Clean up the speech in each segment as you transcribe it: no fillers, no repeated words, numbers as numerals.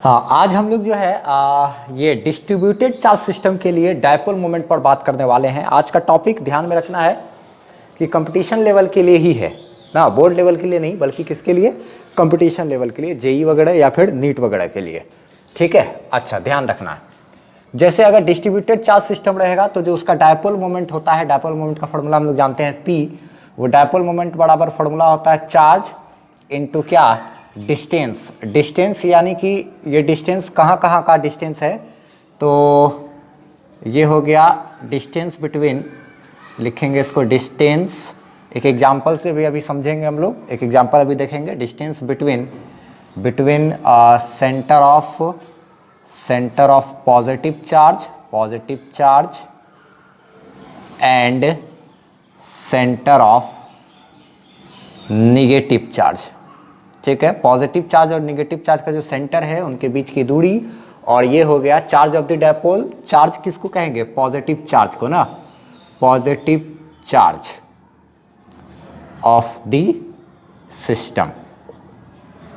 हाँ, आज हम लोग जो है ये डिस्ट्रीब्यूटेड चार्ज सिस्टम के लिए डायपोल मोमेंट पर बात करने वाले हैं। आज का टॉपिक ध्यान में रखना है कि कंपटीशन लेवल के लिए ही है ना, बोर्ड लेवल के लिए नहीं, बल्कि किसके लिए, कंपटीशन लेवल के लिए, जेई वगैरह या फिर नीट वगैरह के लिए। ठीक है, अच्छा ध्यान रखना है। जैसे अगर डिस्ट्रीब्यूटेड चार्ज सिस्टम रहेगा तो जो उसका डायपोल मोमेंट होता है, डायपोल मोमेंट का फॉर्मूला हम लोग जानते हैं P, वो डायपोल मोमेंट बराबर फॉर्मूला होता है चार्ज इनटू क्या, डिस्टेंस। डिस्टेंस यानी कि ये डिस्टेंस कहाँ कहाँ का डिस्टेंस है, तो ये हो गया डिस्टेंस बिटवीन, लिखेंगे इसको डिस्टेंस, एक एग्जांपल से भी अभी समझेंगे हम लोग, एक एग्जांपल अभी देखेंगे। Distance between centre of positive charge and centre of negative charge. ठीक है, पॉजिटिव चार्ज और निगेटिव चार्ज का जो सेंटर है उनके बीच की दूरी, और ये हो गया charge of the dipole. Charge किसको कहेंगे, पॉजिटिव चार्ज को ना, positive charge of the system.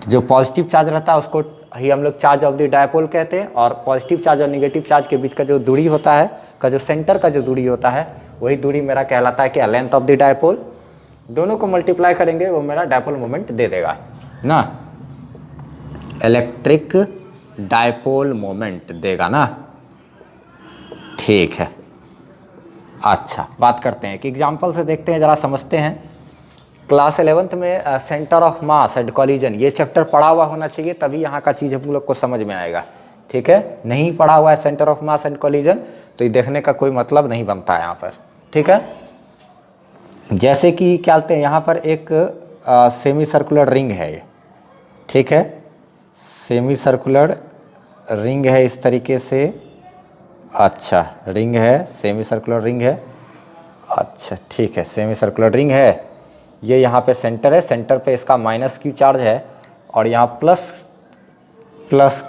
जो पॉजिटिव चार्ज रहता है उसको ही हम लोग चार्ज ऑफ द डायपोल कहते हैं, और पॉजिटिव चार्ज और निगेटिव चार्ज के बीच का जो दूरी होता है, का जो सेंटर का जो दूरी होता है, वही दूरी मेरा कहलाता है क्या, लेंथ ऑफ द डायपोल। दोनों को मल्टीप्लाई करेंगे वो मेरा डायपोल मोमेंट दे देगा ना, इलेक्ट्रिक डायपोल मोमेंट देगा ना। ठीक है, अच्छा बात करते हैं, एक एग्जांपल से देखते हैं, जरा समझते हैं। क्लास 11th में centre of mass and collision, ये चैप्टर पढ़ा हुआ होना चाहिए, तभी यहाँ का चीज़ हम लोग को समझ में आएगा। ठीक है, नहीं पढ़ा हुआ है centre of mass and collision तो ये देखने का कोई मतलब नहीं बनता है यहाँ पर। ठीक है, जैसे कि क्या कहते हैं, यहाँ पर एक सेमी सर्कुलर रिंग है ये। ठीक है, सेमी सर्कुलर रिंग है इस तरीके से, अच्छा रिंग है, सेमी सर्कुलर रिंग है, अच्छा ठीक है, सेमी सर्कुलर रिंग है। ये यहाँ पे सेंटर है, सेंटर पे इसका माइनस क्यू चार्ज है, और यहाँ प्लस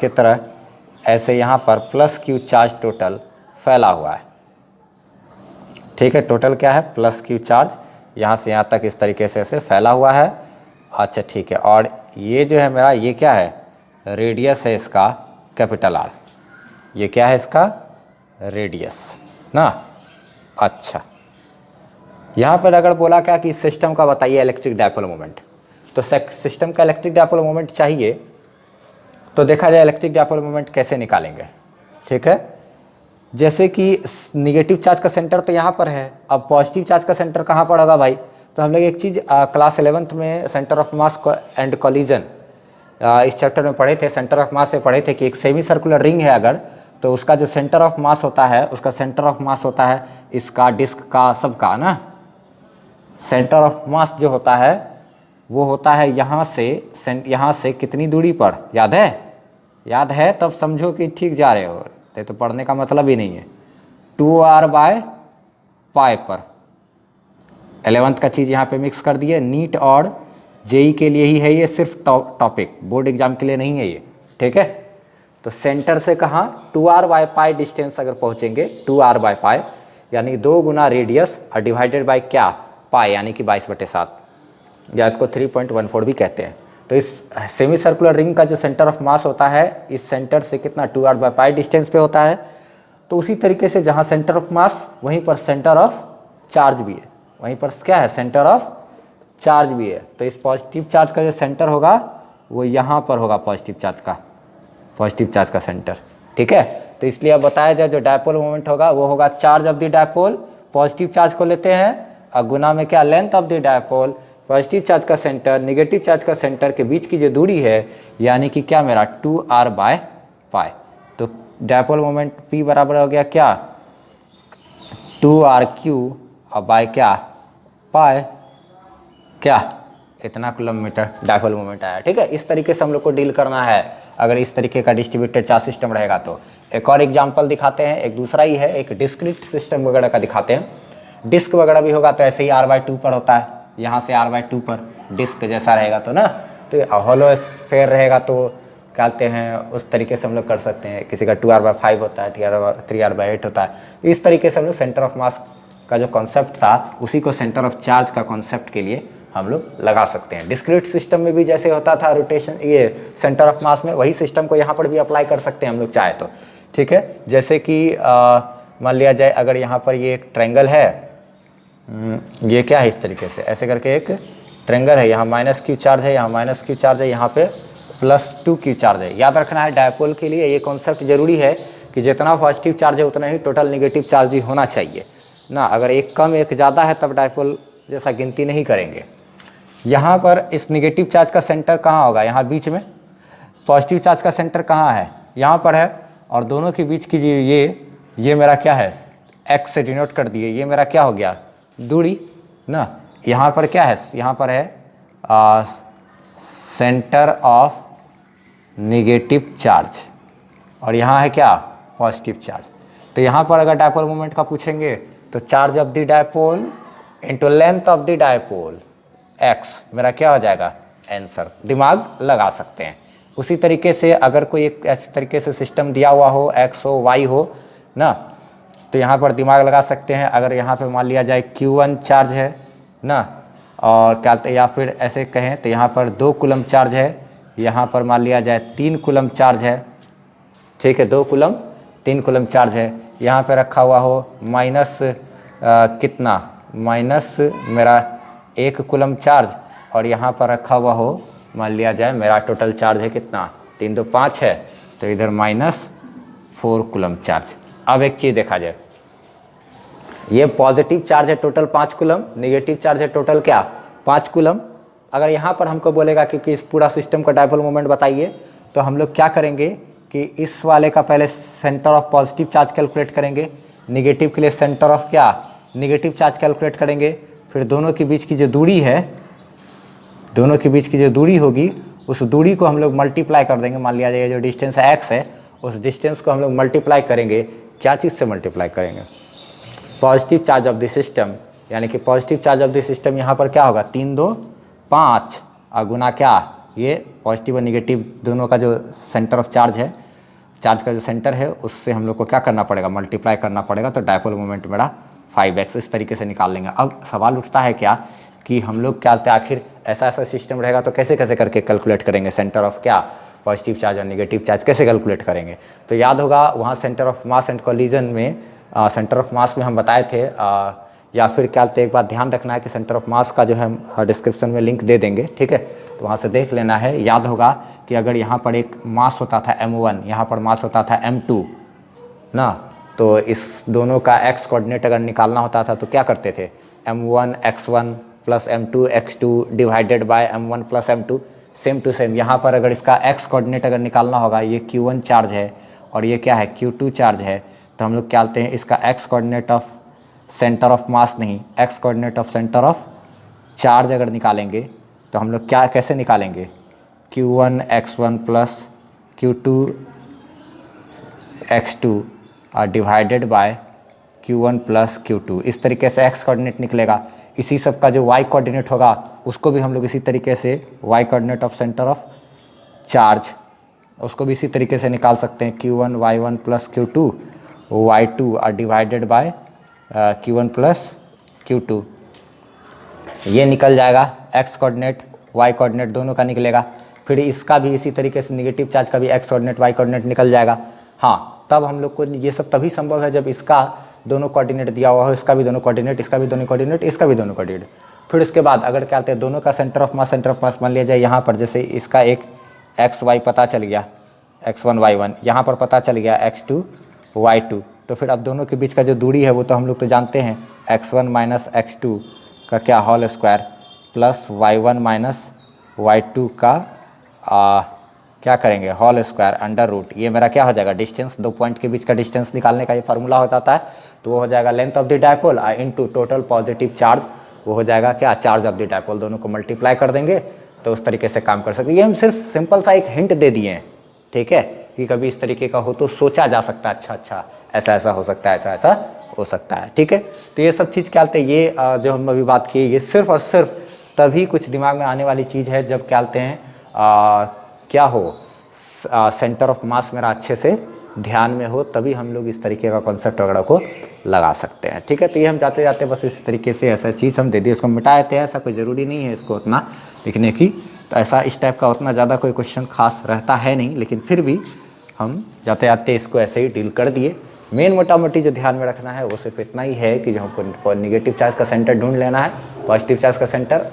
के तरह ऐसे यहाँ पर प्लस क्यू चार्ज टोटल फैला हुआ है। ठीक है, टोटल क्या है, प्लस क्यू चार्ज यहाँ से यहाँ तक इस तरीके से ऐसे फैला हुआ है। अच्छा ठीक है, और ये जो है मेरा, ये क्या है, रेडियस है इसका कैपिटल R। ये क्या है इसका, रेडियस ना। अच्छा, यहाँ पर अगर बोला क्या कि सिस्टम का बताइए इलेक्ट्रिक डायपोल मोमेंट, तो सिस्टम का इलेक्ट्रिक डायपोल मोमेंट चाहिए, तो देखा जाए इलेक्ट्रिक डायपोल मोमेंट कैसे निकालेंगे। ठीक है, जैसे कि निगेटिव चार्ज का सेंटर तो यहाँ पर है, अब पॉजिटिव चार्ज का सेंटर कहाँ पर होगा भाई, तो हम लोग एक चीज़ क्लास 11th में centre of mass and collision इस चैप्टर में पढ़े थे, सेंटर ऑफ मास में पढ़े थे कि एक सेमी सर्कुलर रिंग है अगर, तो उसका जो सेंटर ऑफ मास होता है, उसका सेंटर ऑफ मास होता है इसका, डिस्क का, सबका ना, सेंटर ऑफ मास जो होता है वो होता है यहाँ से कितनी दूरी पर, याद है तब समझो कि ठीक जा रहे हो, तो पढ़ने का मतलब ही नहीं है। 2r/π पर 11th का चीज़ यहाँ पे मिक्स कर दिए। नीट और जेई के लिए ही है ये, सिर्फ टॉपिक, बोर्ड एग्जाम के लिए नहीं है ये। ठीक है, तो सेंटर से कहाँ 2r/π डिस्टेंस अगर पहुँचेंगे, 2r/π यानी 2 गुना रेडियस और डिवाइडेड बाय क्या, पाई यानी कि 22/7, या इसको 3.14 भी कहते हैं। तो इस सेमी सर्कुलर रिंग का जो सेंटर ऑफ मास होता है, इस सेंटर से कितना 2r/π डिस्टेंस पे होता है। तो उसी तरीके से जहाँ सेंटर ऑफ मास वहीं पर सेंटर ऑफ चार्ज भी है, वहीं पर क्या है, सेंटर ऑफ चार्ज भी है। तो इस पॉजिटिव चार्ज का जो सेंटर होगा वो यहाँ पर होगा, पॉजिटिव चार्ज का सेंटर। ठीक है, तो इसलिए अब बताया जाए जो डायपोल मोमेंट होगा वो होगा charge of the dipole, positive charge को लेते हैं, और गुना में क्या, length of the dipole, positive charge का सेंटर, निगेटिव चार्ज का सेंटर के बीच की जो दूरी है, यानी कि क्या मेरा 2r/π। तो डायपोल मोमेंट P बराबर हो गया क्या, 2r³ और बाय क्या, पाए, क्या, इतना किलोमीटर डायपोल मोमेंट आया। ठीक है, इस तरीके से हम लोग को डील करना है अगर इस तरीके का डिस्ट्रीब्यूटेड चार्ज सिस्टम रहेगा तो। एक और एग्जांपल दिखाते हैं, एक दूसरा ही है, एक डिस्क्रीट सिस्टम वगैरह का दिखाते हैं। डिस्क वगैरह भी होगा तो ऐसे ही r/2 पर होता है, यहाँ से r/2 पर डिस्क जैसा रहेगा तो ना, तो होलो स्फेयर रहेगा तो क्या कहते हैं, उस तरीके से हम लोग कर सकते हैं। किसी का 2r/5 होता है, 3r/8 होता है। इस तरीके से हम लोग सेंटर ऑफ मास का जो कॉन्सेप्ट था उसी को सेंटर ऑफ चार्ज का कॉन्सेप्ट के लिए हम लोग लगा सकते हैं। डिस्क्रीट सिस्टम में भी जैसे होता था रोटेशन, ये सेंटर ऑफ मास में, वही सिस्टम को यहाँ पर भी अप्लाई कर सकते हैं हम लोग चाहे तो, ठीक है। जैसे कि मान लिया जाए अगर यहाँ पर ये एक ट्रायंगल है, ये क्या है इस तरीके से ऐसे करके एक ट्रायंगल है, यहाँ माइनस क्यू चार्ज है, यहाँ माइनस क्यू चार्ज है, यहाँ पे +2 क्यू चार्ज है। याद रखना है डायपोल के लिए ये कॉन्सेप्ट जरूरी है कि जितना पॉजिटिव चार्ज है उतना ही टोटल नेगेटिव चार्ज भी होना चाहिए ना। अगर एक कम एक ज़्यादा है तब डायपोल जैसा गिनती नहीं करेंगे। यहाँ पर इस नेगेटिव चार्ज का सेंटर कहाँ होगा, यहाँ बीच में। पॉजिटिव चार्ज का सेंटर कहाँ है, यहाँ पर है। और दोनों के बीच की ये मेरा क्या है, x से डिनोट कर दिए, ये मेरा क्या हो गया, दूरी ना। यहाँ पर क्या है, यहाँ पर है सेंटर ऑफ नेगेटिव चार्ज और यहाँ है क्या, पॉजिटिव चार्ज। तो यहाँ पर अगर डायपोल मोमेंट का पूछेंगे तो charge of the dipole into length of the dipole x मेरा क्या हो जाएगा, आंसर। दिमाग लगा सकते हैं। उसी तरीके से अगर कोई एक ऐसे तरीके से सिस्टम दिया हुआ हो, x हो y हो ना, तो यहाँ पर दिमाग लगा सकते हैं। अगर यहाँ पे मान लिया जाए Q1 चार्ज है ना, और क्या, या फिर ऐसे कहें तो यहाँ पर 2 कूलम चार्ज है, यहाँ पर मान लिया जाए 3 कूलम चार्ज है, ठीक है, 2 कूलम 3 कूलम चार्ज है। यहाँ पे रखा हुआ हो माइनस कितना, माइनस मेरा 1 कूलम चार्ज, और यहाँ पर रखा हुआ हो मान लिया जाए मेरा टोटल चार्ज है कितना, 3 2 5 है, तो इधर -4 कूलम चार्ज। अब एक चीज़ देखा जाए, ये पॉजिटिव चार्ज है टोटल 5 कूलम, नेगेटिव चार्ज है टोटल क्या, 5 कूलम। अगर यहाँ पर हमको बोलेगा कि इस पूरा सिस्टम का डायपोल मोमेंट बताइए, तो हम लोग क्या करेंगे कि इस वाले का पहले centre of positive charge calculate करेंगे, नेगेटिव के लिए सेंटर ऑफ क्या, नेगेटिव चार्ज कैलकुलेट करेंगे। फिर दोनों के बीच की जो दूरी है, दोनों के बीच की जो दूरी होगी, उस दूरी को हम लोग मल्टीप्लाई कर देंगे। मान लिया जाए जो डिस्टेंस है x है, उस डिस्टेंस को हम लोग मल्टीप्लाई करेंगे, क्या चीज़ से मल्टीप्लाई करेंगे, positive charge of the system. यानी कि positive charge of the system यहाँ पर क्या होगा, 3 2 5 और गुना क्या, ये पॉजिटिव और निगेटिव दोनों का जो सेंटर ऑफ चार्ज है, चार्ज का जो सेंटर है, उससे हम लोग को क्या करना पड़ेगा, मल्टीप्लाई करना पड़ेगा। तो डायपोल मोमेंट मेरा 5x इस तरीके से निकाल लेंगे। अब सवाल उठता है क्या कि हम लोग क्या होते हैं, आखिर ऐसा सिस्टम रहेगा तो कैसे कैसे करके कैलकुलेट करेंगे सेंटर ऑफ क्या, पॉजिटिव चार्ज और नेगेटिव चार्ज कैसे कैलकुलेट करेंगे। तो याद होगा वहाँ centre of mass and collision में, सेंटर ऑफ मास में हम बताए थे, या फिर क्या होते एक बात ध्यान रखना है कि सेंटर ऑफ मास का जो है डिस्क्रिप्शन में लिंक दे देंगे, ठीक है, तो वहाँ से देख लेना है। याद होगा कि अगर यहाँ पर एक मास होता था m1, यहाँ पर मास होता था m2 ना, तो इस दोनों का x कोऑर्डिनेट अगर निकालना होता था तो क्या करते थे, m1 x1 plus m2 x2 divided by m1 plus m2, same to same. यहाँ पर अगर इसका x कोऑर्डिनेट अगर निकालना होगा, ये Q1 चार्ज है और ये क्या है, Q2 चार्ज है, तो हम लोग क्या लेते हैं, इसका x coordinate of centre of mass नहीं, x coordinate of centre of charge अगर निकालेंगे तो हम लोग क्या कैसे निकालेंगे, Q1 x1 plus Q2 x2 और divided by Q1 plus Q2। इस तरीके से x कोऑर्डिनेट निकलेगा। इसी सब का जो y कोऑर्डिनेट होगा उसको भी हम लोग इसी तरीके से y coordinate of centre of charge, उसको भी इसी तरीके से निकाल सकते हैं, Q1 y1 plus Q2 y2 और divided by Q1 plus Q2। ये निकल जाएगा, x कोऑर्डिनेट y कोऑर्डिनेट दोनों का निकलेगा। फिर इसका भी इसी तरीके से नेगेटिव चार्ज का भी x कोऑर्डिनेट y कोऑर्डिनेट निकल जाएगा। हाँ, तब हम लोग को ये सब तभी संभव है जब इसका दोनों कोऑर्डिनेट दिया हुआ हो, इसका भी दोनों कोऑर्डिनेट, इसका भी दोनों कोऑर्डिनेट, इसका भी दोनों कोऑर्डिनेट। फिर उसके बाद अगर क्या कहते हैं, दोनों का सेंटर ऑफ मास मान लिया जाए, यहाँ पर जैसे इसका एक एक्स वाई पता चल गया, x1 y1, यहाँ पर पता चल गया x2 y2, तो फिर अब दोनों के बीच का जो दूरी है वो तो हम लोग तो जानते हैं, x1 माइनस x2 का क्या whole square plus y1 minus y2 का क्या करेंगे, होल स्क्वायर अंडर रूट। ये मेरा क्या हो जाएगा, डिस्टेंस, दो पॉइंट के बीच का डिस्टेंस निकालने का ये फार्मूला होता है, तो वो हो जाएगा length of the dipole into total positive charge, वो हो जाएगा क्या, चार्ज ऑफ द डायपोल। दोनों को मल्टीप्लाई कर देंगे तो उस तरीके से काम कर सकते हैं। ये हम सिर्फ सिंपल सा एक हिंट दे दिए हैं, ठीक है, कि कभी इस तरीके का हो तो सोचा जा सकता है, अच्छा ऐसा ऐसा हो सकता है, ऐसा ऐसा हो सकता है, ठीक है। तो ये सब चीज़ क्या बोलते हैं, ये जो हम अभी बात की, ये सिर्फ और सिर्फ तभी कुछ दिमाग में आने वाली चीज़ है जब क्या बोलते हैं, क्या हो, सेंटर ऑफ मास मेरा अच्छे से ध्यान में हो तभी हम लोग इस तरीके का कॉन्सेप्ट वगैरह को लगा सकते हैं। ठीक है, तो ये हम जाते जाते बस इस तरीके से ऐसा चीज़ हम दे दिए, इसको मिटा देते हैं। ऐसा कोई ज़रूरी नहीं है इसको उतना लिखने की, तो ऐसा इस टाइप का उतना ज़्यादा कोई क्वेश्चन खास रहता है नहीं, लेकिन फिर भी हम जाते जाते इसको ऐसे ही डील कर दिए। मेन मोटा मोटी जो ध्यान में रखना है वो सिर्फ इतना ही है कि जो हमको निगेटिव चार्ज का सेंटर ढूंढ लेना है, पॉजिटिव चार्ज का सेंटर,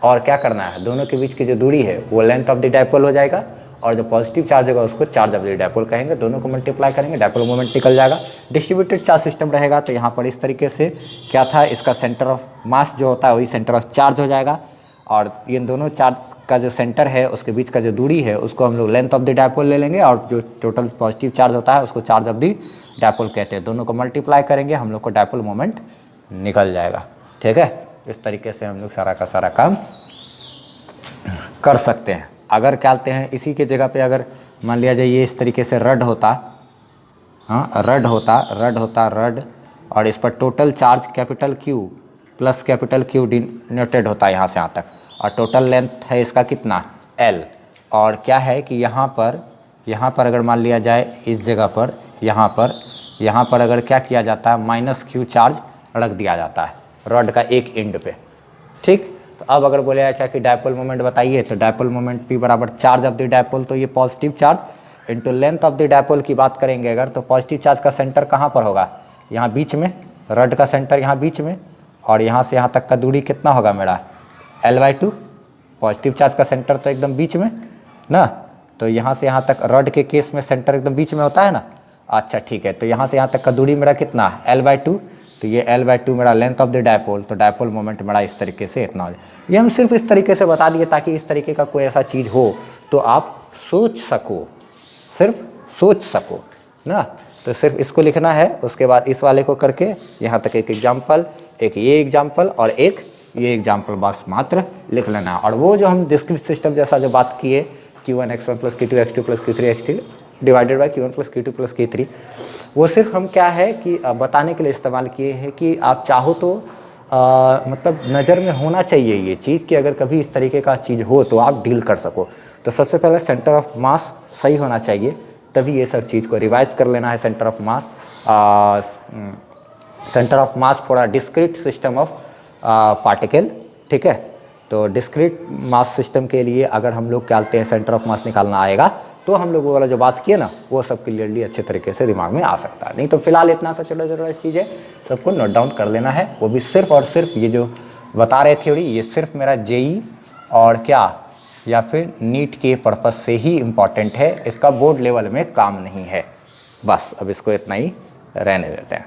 और क्या करना है, दोनों के बीच की जो दूरी है वो लेंथ ऑफ द डायपोल हो जाएगा, और जो पॉजिटिव चार्ज होगा उसको चार्ज ऑफ द डायपोल कहेंगे। दोनों को मल्टीप्लाई करेंगे, डायपोल मोमेंट निकल जाएगा। डिस्ट्रीब्यूटेड चार्ज सिस्टम रहेगा तो यहाँ पर इस तरीके से क्या था, इसका सेंटर ऑफ मास जो होता है वही सेंटर ऑफ चार्ज हो जाएगा, और ये दोनों चार्ज का जो सेंटर है उसके बीच का जो दूरी है उसको हम लोग लेंथ ऑफ द डायपोल ले लेंगे, और जो टोटल पॉजिटिव चार्ज होता है उसको चार्ज ऑफ द डायपोल कहते हैं। दोनों को मल्टीप्लाई करेंगे, हम लोग को डायपोल मोमेंट निकल जाएगा। ठीक है, इस तरीके से हम लोग सारा का सारा काम कर सकते हैं। अगर क्या कहते हैं, इसी के जगह पे अगर मान लिया जाए ये इस तरीके से रड होता, हाँ रड होता, और इस पर total charge capital Q plus capital Q denoted होता है यहाँ से यहाँ तक, और टोटल लेंथ है इसका कितना L, और क्या है कि यहाँ पर अगर मान लिया जाए इस जगह पर यहाँ पर अगर क्या किया जाता है, माइनस Q चार्ज रख दिया जाता है रॉड का एक एंड पे। ठीक, तो अब अगर बोले क्या कि डायपोल मोमेंट बताइए, तो डायपोल मोमेंट P बराबर चार्ज ऑफ द डायपोल, तो ये positive charge into length of the dipole की बात करेंगे अगर, तो पॉजिटिव चार्ज का सेंटर कहाँ पर होगा, यहाँ बीच में, रड का सेंटर यहाँ बीच में, और यहाँ से यहाँ तक का दूरी कितना होगा मेरा L/2। पॉजिटिव चार्ज का सेंटर तो एकदम बीच में ना, तो यहाँ से यहाँ तक रड के केस में सेंटर एकदम बीच में होता है ना। अच्छा ठीक है, तो यहाँ से यहाँ तक का दूरी मेरा कितना L/2, तो ये L/2 मेरा लेंथ ऑफ द डायपोल, तो डायपोल मोमेंट मेरा इस तरीके से इतना हो जाए। ये हम सिर्फ इस तरीके से बता दिए ताकि इस तरीके का कोई ऐसा चीज़ हो तो आप सोच सको, सिर्फ सोच सको ना। तो सिर्फ इसको लिखना है, उसके बाद इस वाले को करके यहाँ तक एक एग्जाम्पल, एक ये एग्जाम्पल और एक ये एग्जाम्पल बस मात्र लिख लेना। और वो जो हम डिस्क्रीट सिस्टम जैसा जो बात किए, Q1 x1 plus Q2 x2 plus Q3 x3 divided by Q1 plus Q2 plus Q3, वो सिर्फ हम क्या है कि बताने के लिए इस्तेमाल किए हैं कि आप चाहो तो मतलब नज़र में होना चाहिए ये चीज़ कि अगर कभी इस तरीके का चीज़ हो तो आप डील कर सको। तो सबसे पहले सेंटर ऑफ मास सही होना चाहिए, तभी ये सब चीज़ को रिवाइज कर लेना है। Centre of mass for a discrete system of particle. ठीक है, तो डिस्क्रीट मास सिस्टम के लिए अगर हम लोग क्या कहते हैं सेंटर ऑफ मास निकालना आएगा तो हम लोग वो वाला जो बात किए ना वो सब क्लियरली अच्छे तरीके से दिमाग में आ सकता है। नहीं तो फिलहाल इतना सा चलो ज़रूरत चीज़ है, सबको नोट डाउन कर लेना है। वो भी सिर्फ और सिर्फ ये जो बता रहे थ्योरी, ये सिर्फ मेरा JEE और क्या या फिर नीट के पर्पज़ से ही इम्पॉर्टेंट है, इसका बोर्ड लेवल में काम नहीं है। बस अब इसको इतना ही रहने देते हैं।